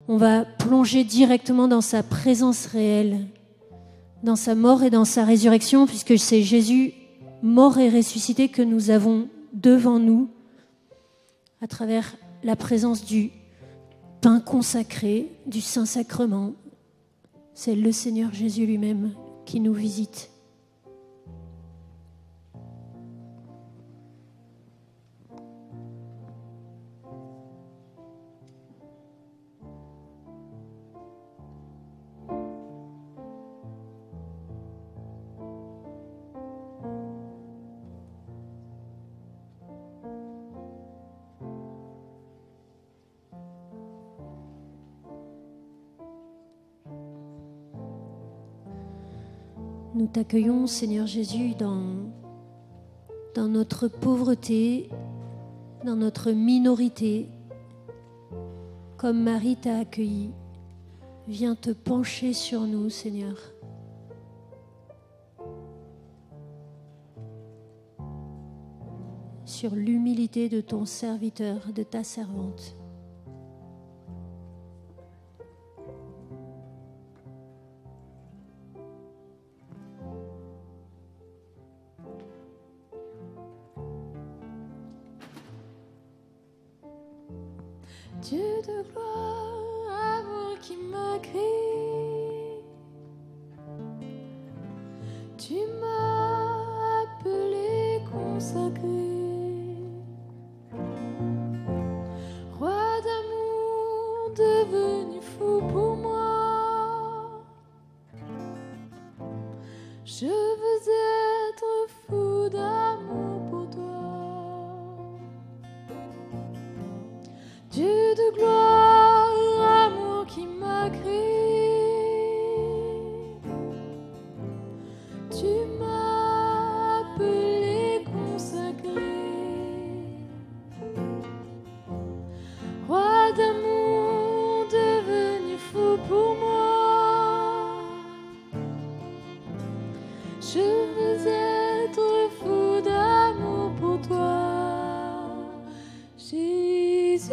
on va plonger directement dans sa présence réelle, dans sa mort et dans sa résurrection, puisque c'est Jésus mort et ressuscité que nous avons devant nous à travers la présence du pain consacré, du Saint-Sacrement. C'est le Seigneur Jésus lui-même qui nous visite. Nous t'accueillons, Seigneur Jésus, dans notre pauvreté, dans notre minorité. Comme Marie t'a accueilli, viens te pencher sur nous, Seigneur. Sur l'humilité de ton serviteur, de ta servante. Dieu de gloire, amour qui m'a créé, tu m'as appelé, consacré, roi d'amour devenu fou pour moi, je veux être fou d'amour pour toi. Dieu de gloire, amour qui m'a créé, tu m'as appelé, consacré, roi d'amour devenu fou pour moi, je veux être fou d'amour pour toi, Jésus.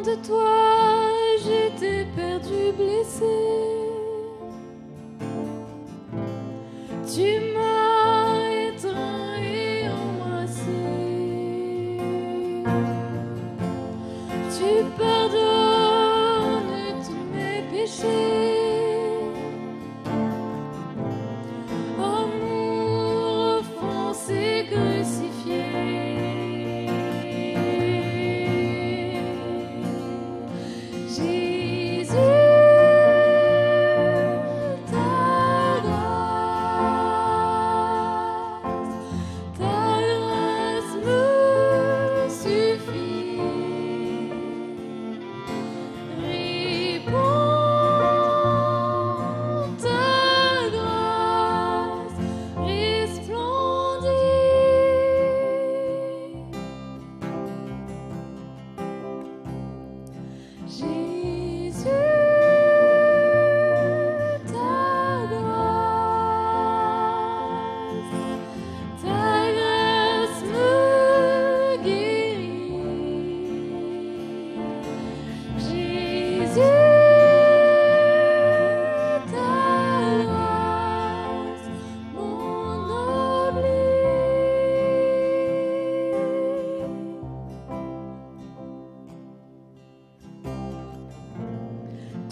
De toi, j'étais perdu, blessé. Tu m'as étreint et embrassé. Tu pardonnes tous mes péchés. Amour offensé, crucifié.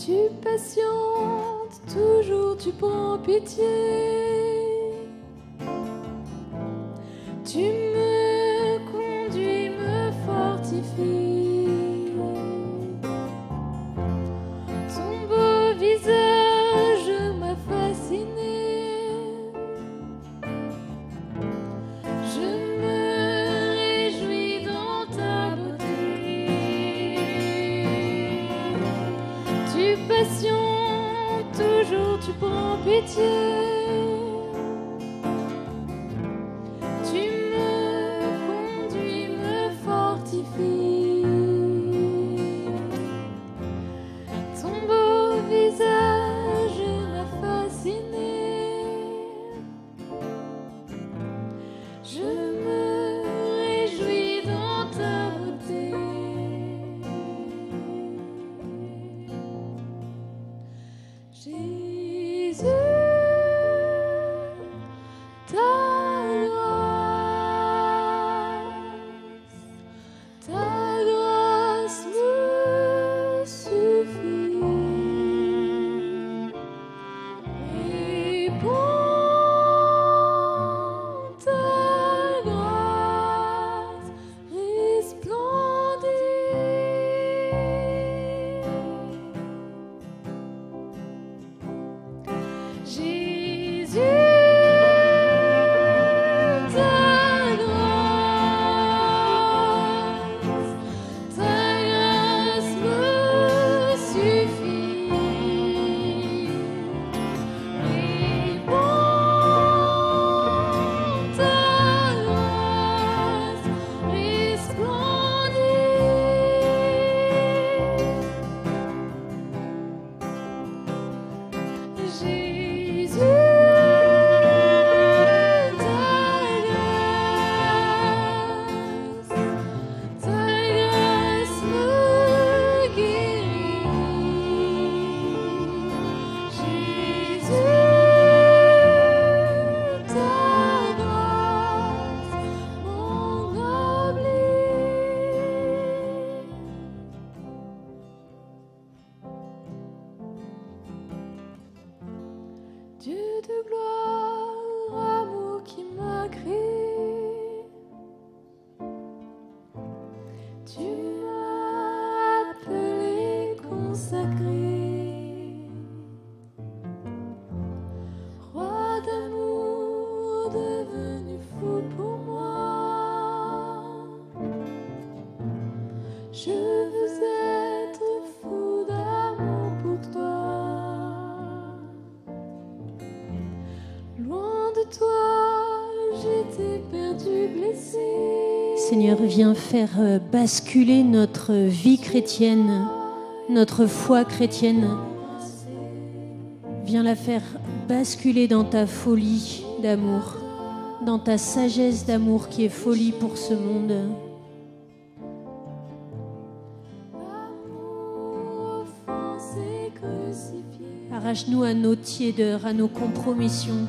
Tu patientes, toujours tu prends pitié. Tu me conduis, me fortifies. Ton beau visage m'a fasciné. Je me réjouis dans ta beauté. Tu patientes, toujours tu prends pitié. Tu me conduis, me fortifies. Ton beau visage m'a fasciné. Je me réjouis dans ta beauté. Jésus, ta grâce me suffit. Réponds, ta grâce resplendit. Jésus, ta grâce me suffit. Réponds, ta grâce resplendit. Jésus, ta grâce me guérit. Jésus, ta grâce m'engoblit. Dieu de gloire, amour qui m'a créé, tu m'as appelé, consacré, roi d'amour devenu fou pour moi. Je veux être fou d'amour pour toi. Loin de toi, j'étais perdu, blessé. Seigneur, viens faire basculer notre vie chrétienne, notre foi chrétienne. Viens la faire basculer dans ta folie d'amour, dans ta sagesse d'amour qui est folie pour ce monde. Amour offensé, crucifié. Arrache-nous à nos tiédeurs, à nos compromissions.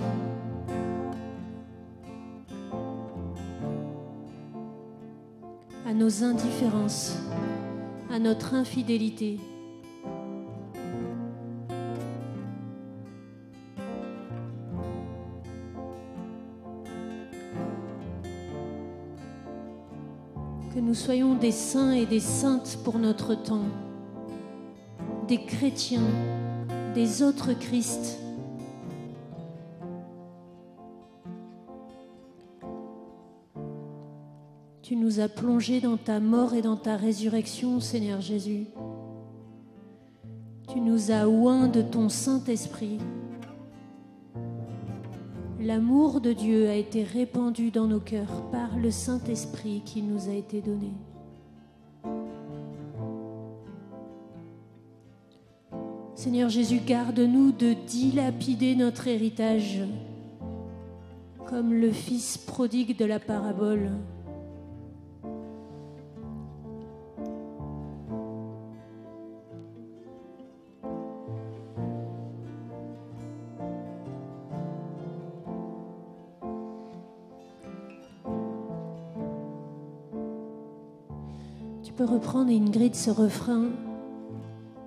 À nos indifférences, à notre infidélité. Que nous soyons des saints et des saintes pour notre temps, des chrétiens, des autres Christ. Tu nous as plongés dans ta mort et dans ta résurrection, Seigneur Jésus. Tu nous as oints de ton Saint-Esprit. L'amour de Dieu a été répandu dans nos cœurs par le Saint-Esprit qui nous a été donné. Seigneur Jésus, garde-nous de dilapider notre héritage comme le fils prodigue de la parabole. Tu peux reprendre, Ingrid, ce refrain.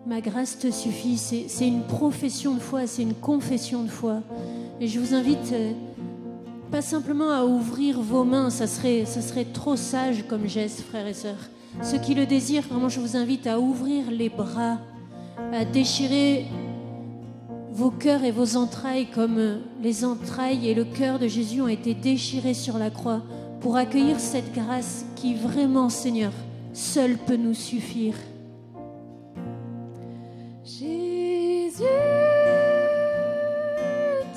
Ma grâce te suffit. C'est une profession de foi, c'est une confession de foi. Et je vous invite pas simplement à ouvrir vos mains, ça serait trop sage comme geste, frères et sœurs. Ceux qui le désirent, vraiment, je vous invite à ouvrir les bras, à déchirer vos cœurs et vos entrailles comme les entrailles et le cœur de Jésus ont été déchirés sur la croix pour accueillir cette grâce qui vraiment, Seigneur, seule peut nous suffire. Jésus,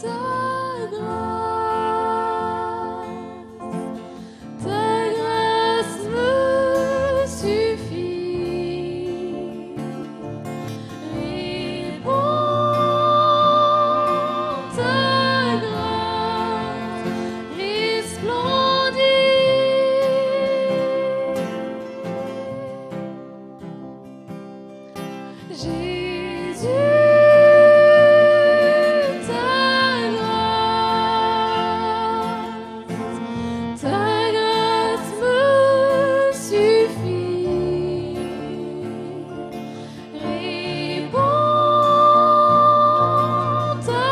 ta grâce me suffit. Réponds, ta grâce resplendit. Jésus, ta grâce me suffit. Réponds, ta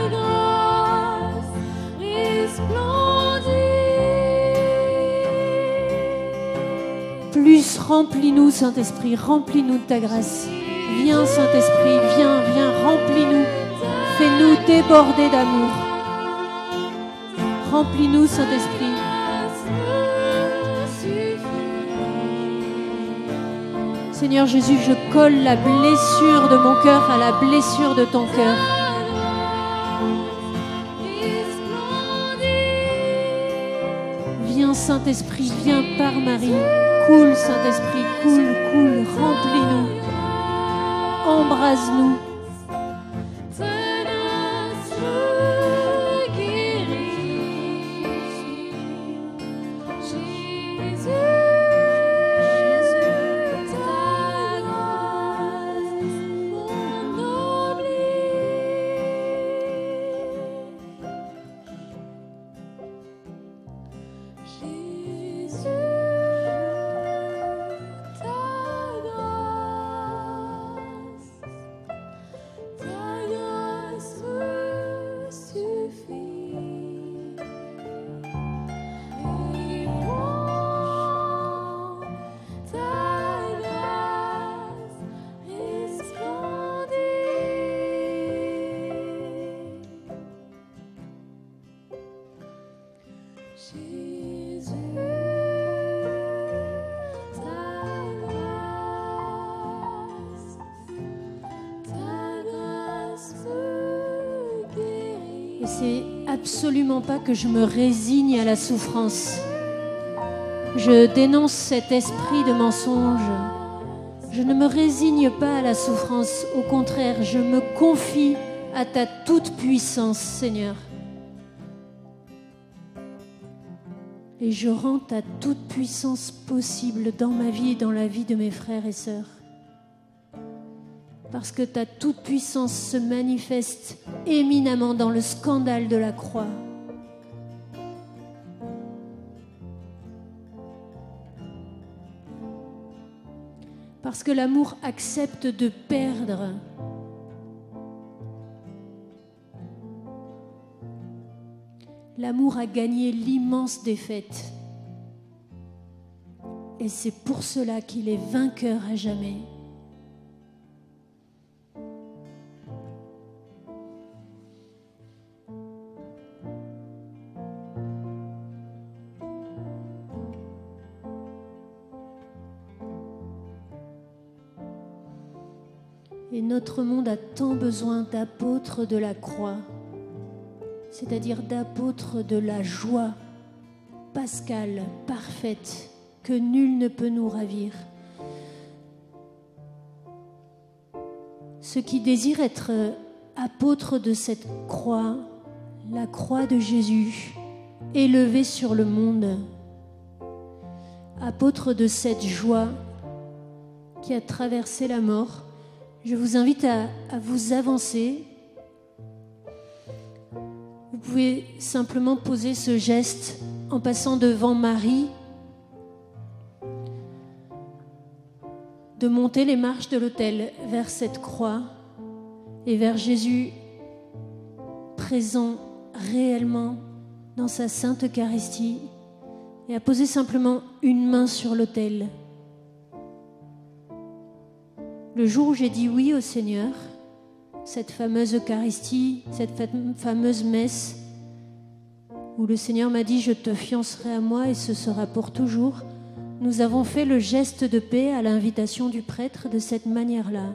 grâce resplendit. Plus remplis-nous, Saint-Esprit, remplis-nous de ta grâce. Viens, Saint-Esprit, viens, remplis-nous. Fais-nous déborder d'amour. Remplis-nous, Saint-Esprit. Seigneur Jésus, je colle la blessure de mon cœur à la blessure de ton cœur. Viens, Saint-Esprit, viens par Marie. Coule, Saint-Esprit, coule, remplis-nous. Embrase-nous. Ta grâce me guérit. Jésus, ta grâce m'ennoblit. Jésus, ta grâce me suffit. Réponds, ta grâce resplendit. Jésus, ta grâce me guérit. Et c'est absolument pas que je me résigne à la souffrance. Je dénonce cet esprit de mensonge. Je ne me résigne pas à la souffrance. Au contraire, je me confie à ta toute-puissance, Seigneur. Et je rends ta toute-puissance possible dans ma vie et dans la vie de mes frères et sœurs. Parce que ta toute-puissance se manifeste éminemment dans le scandale de la croix. Parce que l'amour accepte de perdre. L'amour a gagné l'immense défaite. Et c'est pour cela qu'il est vainqueur à jamais. Et notre monde a tant besoin d'apôtres de la croix, c'est-à-dire d'apôtres de la joie pascale, parfaite, que nul ne peut nous ravir. Ceux qui désirent être apôtres de cette croix, la croix de Jésus, élevée sur le monde, apôtres de cette joie qui a traversé la mort, je vous invite à vous avancer. Vous pouvez simplement poser ce geste en passant devant Marie, de monter les marches de l'autel vers cette croix et vers Jésus présent réellement dans sa sainte Eucharistie et à poser simplement une main sur l'autel. Le jour où j'ai dit oui au Seigneur, cette fameuse Eucharistie, cette fameuse messe, où le Seigneur m'a dit « Je te fiancerai à moi et ce sera pour toujours », nous avons fait le geste de paix à l'invitation du prêtre de cette manière-là,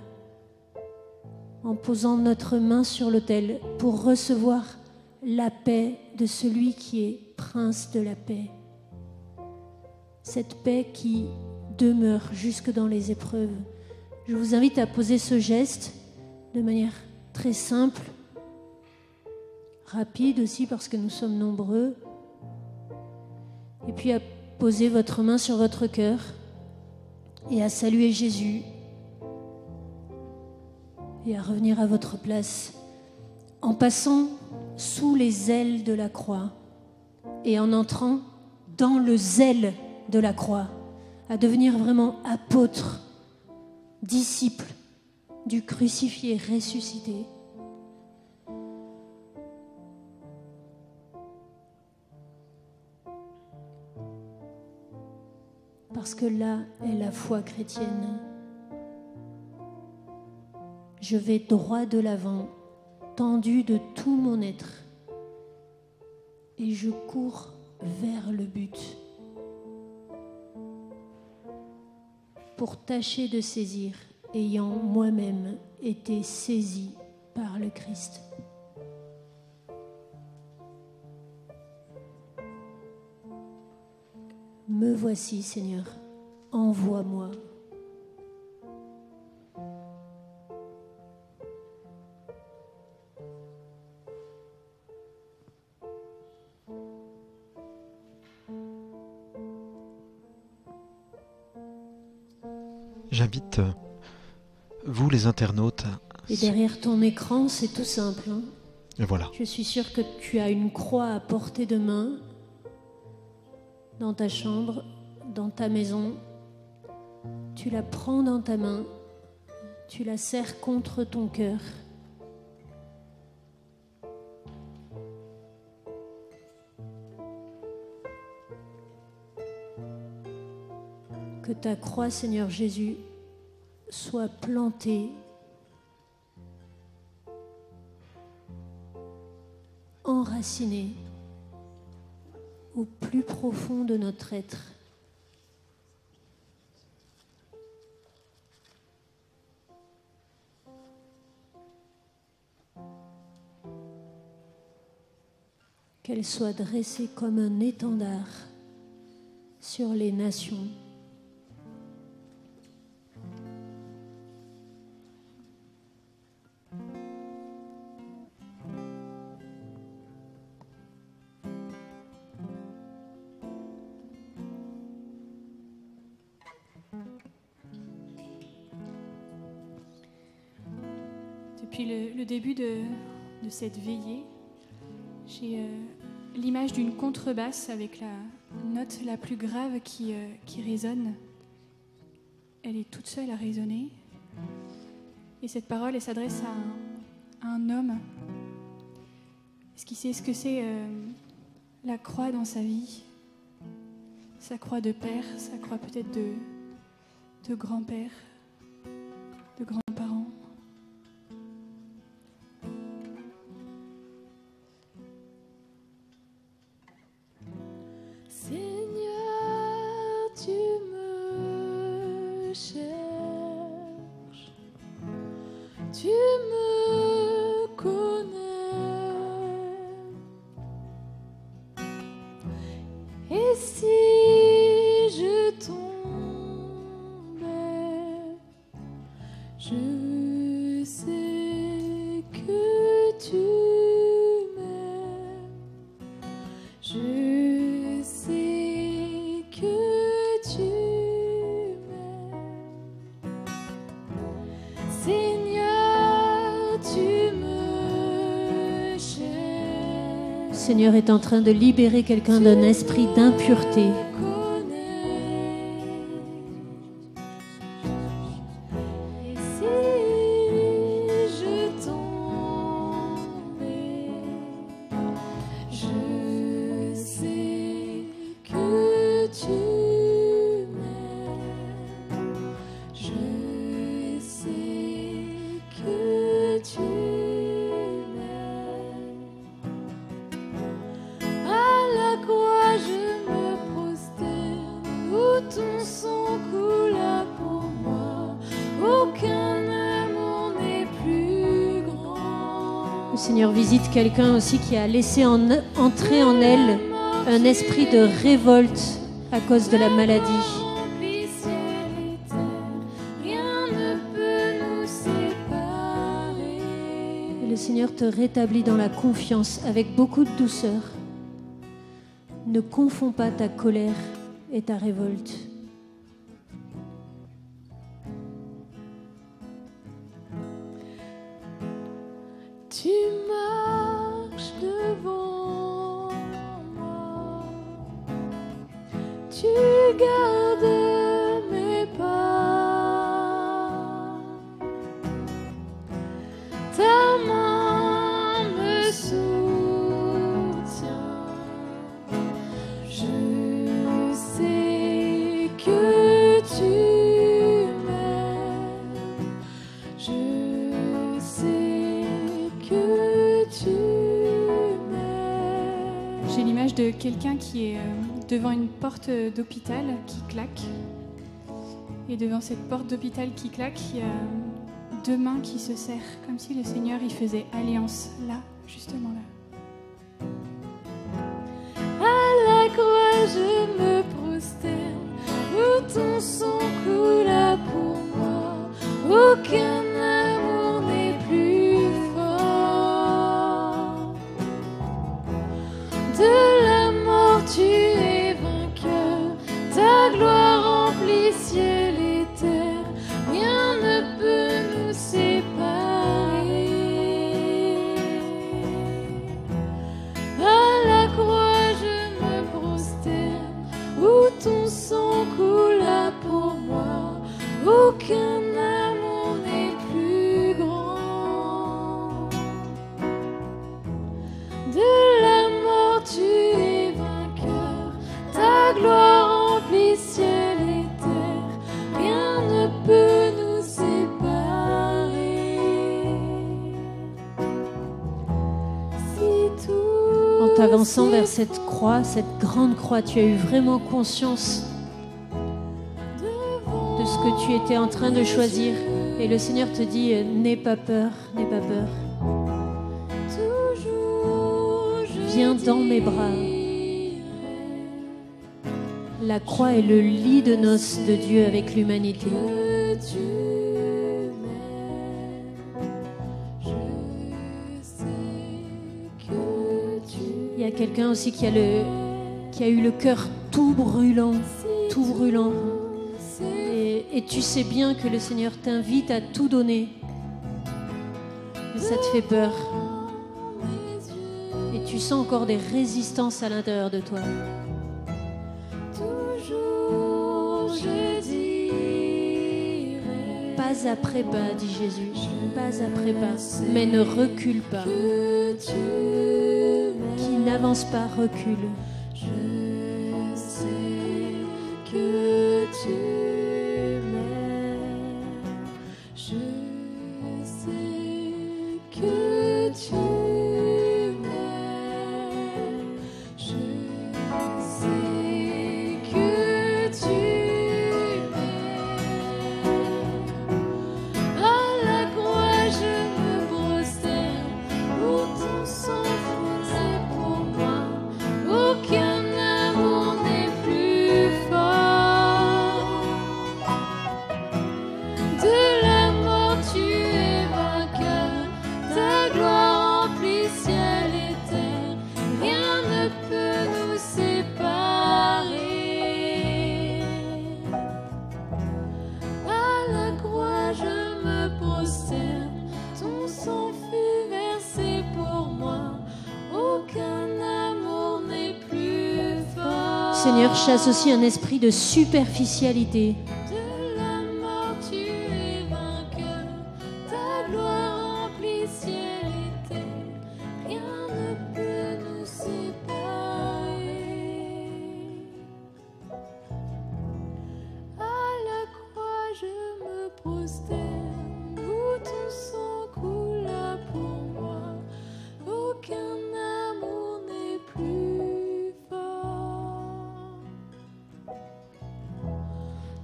en posant notre main sur l'autel pour recevoir la paix de celui qui est prince de la paix. Cette paix qui demeure jusque dans les épreuves. Je vous invite à poser ce geste de manière très simple, rapide aussi parce que nous sommes nombreux, et puis à poser votre main sur votre cœur et à saluer Jésus et à revenir à votre place en passant sous les ailes de la croix et en entrant dans le zèle de la croix, à devenir vraiment apôtre, disciple du crucifié ressuscité. Parce que là est la foi chrétienne. Je vais droit de l'avant, tendu de tout mon être, et je cours vers le but pour tâcher de saisir, ayant moi-même été saisi par le Christ. Me voici, Seigneur, envoie-moi. J'invite vous, les internautes. Et derrière ton écran, c'est tout simple. Hein. Et voilà. Je suis sûre que tu as une croix à portée de main dans ta chambre, dans ta maison. Tu la prends dans ta main, tu la serres contre ton cœur. Que ta croix, Seigneur Jésus, soit plantée, enracinée au plus profond de notre être. Qu'elle soit dressée comme un étendard sur les nations. Depuis le début de cette veillée, j'ai l'image d'une contrebasse avec la note la plus grave qui résonne. Elle est toute seule à résonner. Et cette parole, elle s'adresse à un homme. Est-ce qu'il sait ce que c'est la croix dans sa vie? Sa croix de père, sa croix peut-être de grand-père, de grands-parents. Seigneur, tu me cherches, tu me connais, et si je tombais, je sais que tu m'aimes, je sais que tu m'aimes. Seigneur, tu me cherches. Seigneur est en train de libérer quelqu'un d'un esprit d'impureté. Seigneur visite quelqu'un aussi qui a laissé entrer en elle un esprit de révolte à cause de la maladie. Remplit ciel et terre, rien ne peut nous séparer. Et le Seigneur te rétablit dans la confiance avec beaucoup de douceur. Ne confonds pas ta colère et ta révolte. Tu marches devant moi, tu gardes mes pas, ta main me soutient, je sais que tu m'aimes, je sais que tu m'aimes. J'ai l'image de quelqu'un qui est devant une porte d'hôpital qui claque. Et devant cette porte d'hôpital qui claque, il y a deux mains qui se serrent, comme si le Seigneur y faisait alliance, là, justement là. À la croix je me prosterne, où ton sang coula pour moi. Aucun amour n'est plus fort. De la mort tu es vainqueur, ta gloire remplit ciel et terre. Rien ne peut nous séparer. À la croix je me prosterne, où ton sang coula pour moi. Aucun amour n'est plus grand. De la mort tu es vainqueur, ta gloire remplit ciel et terre. Rien ne peut nous séparer. Si tout En t'avançant vers cette croix, cette grande croix, tu as eu vraiment conscience de ce que tu étais en train de choisir. Et le Seigneur te dit, n'aie pas peur, n'aie pas peur. toujours je Viens dans mes bras. La croix est le lit de noces de Dieu avec l'humanité. que tu m'aimes. Je sais que tu Il y a quelqu'un aussi qui a eu le cœur tout brûlant. Et tu sais bien que le Seigneur t'invite à tout donner. Mais ça te fait peur. Et tu sens encore des résistances à l'intérieur de toi. toujours je dirai Pas après pas, dit Jésus. Pas après pas. Mais ne recule pas. que tu m'aimes. Qui n'avance pas, recule. Je sais que tu m'aimes. Je sais que tu m'aimes. Je sais que tu m'aimes. À la croix je me prosterne, où ton sang fonçait pour moi. Aucun amour n'est plus fort. De la mort tu es vainqueur, ta gloire remplit ciel et terre. Rien ne peut nous séparer. À la croix je me prosterne, ton sang fut versé pour moi. Aucun amour n'est plus fort. Seigneur, chasse aussi un esprit de superficialité. De la mort tu es vainqueur, ta gloire remplit ciel et terre. Rien ne peut nous séparer. À la croix je me prosterne, où ton sang coula pour moi. Aucun amour n'est plus fort.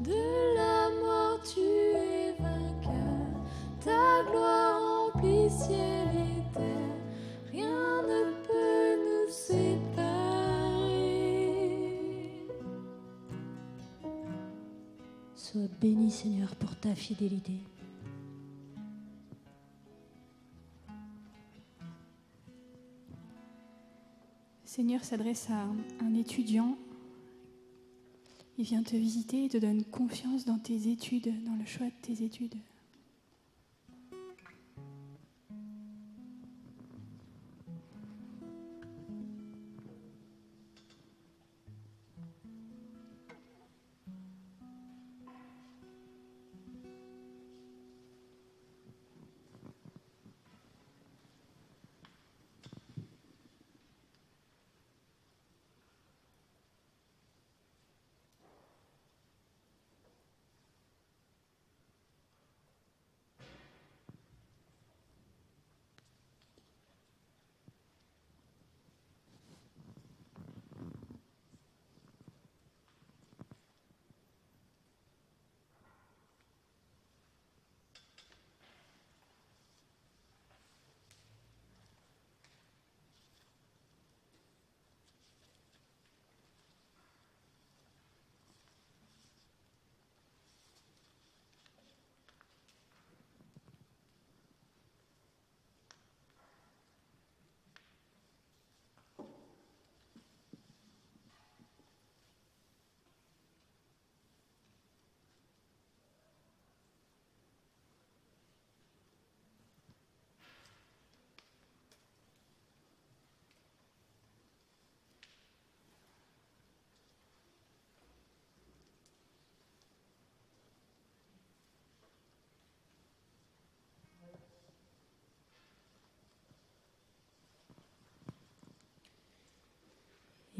De la mort tu es vainqueur, ta gloire remplit ciel et terre. béni, Seigneur, pour ta fidélité. Seigneur s'adresse à un étudiant. Il vient te visiter et te donne confiance dans tes études, dans le choix de tes études.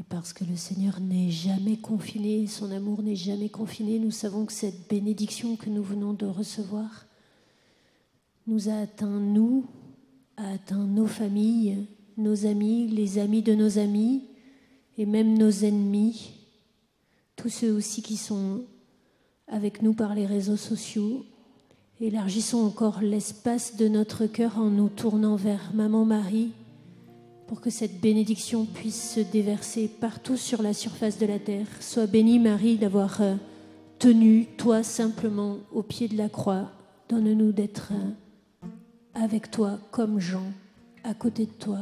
Parce que le Seigneur n'est jamais confiné, son amour n'est jamais confiné, nous savons que cette bénédiction que nous venons de recevoir nous a atteint, nous, a atteint nos familles, nos amis, les amis de nos amis et même nos ennemis, tous ceux aussi qui sont avec nous par les réseaux sociaux. Élargissons encore l'espace de notre cœur en nous tournant vers Maman Marie, pour que cette bénédiction puisse se déverser partout sur la surface de la terre. Sois bénie, Marie, d'avoir tenu, toi, simplement, au pied de la croix. Donne-nous d'être avec toi, comme Jean, à côté de toi,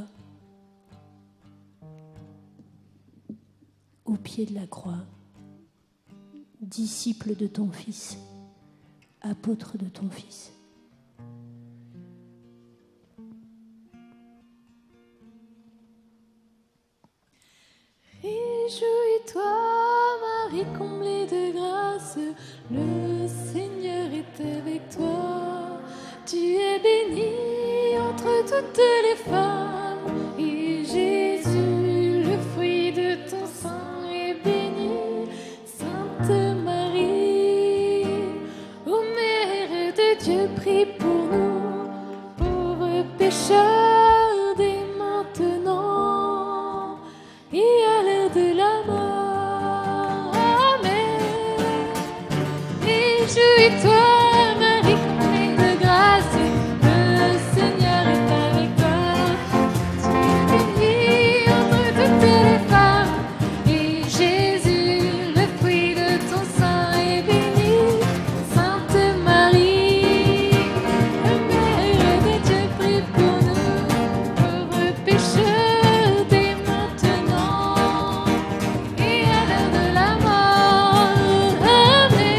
au pied de la croix, disciple de ton Fils, apôtre de ton Fils. Réjouis-toi, Marie, comblée de grâce, le Seigneur est avec toi. Tu es bénie entre toutes les femmes, et Jésus, le fruit de ton sein, est béni. Sainte Marie, ô Mère de Dieu, prie pour nous, pauvres pécheurs, dès maintenant et à l'heure de la mort. Amen. Réjouis-toi, Marie, comblée de grâce, le Seigneur est avec toi. Tu es bénie entre toutes les femmes, et Jésus, le fruit de ton sein, est béni. Sainte Marie, Mère de Dieu, prie pour nous, pauvres pécheurs, dès maintenant et à l'heure de la mort. Amen.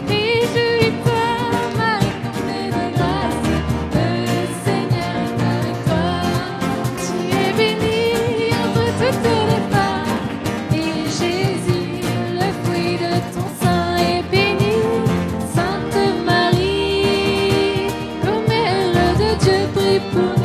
Réjouis-toi, Marie, comblée de grâce, le Seigneur est avec toi. Tu es bénie entre toutes les femmes, et Jésus, le fruit de ton sein, est béni. Sainte Marie, ô Mère de Dieu, prie pour nous.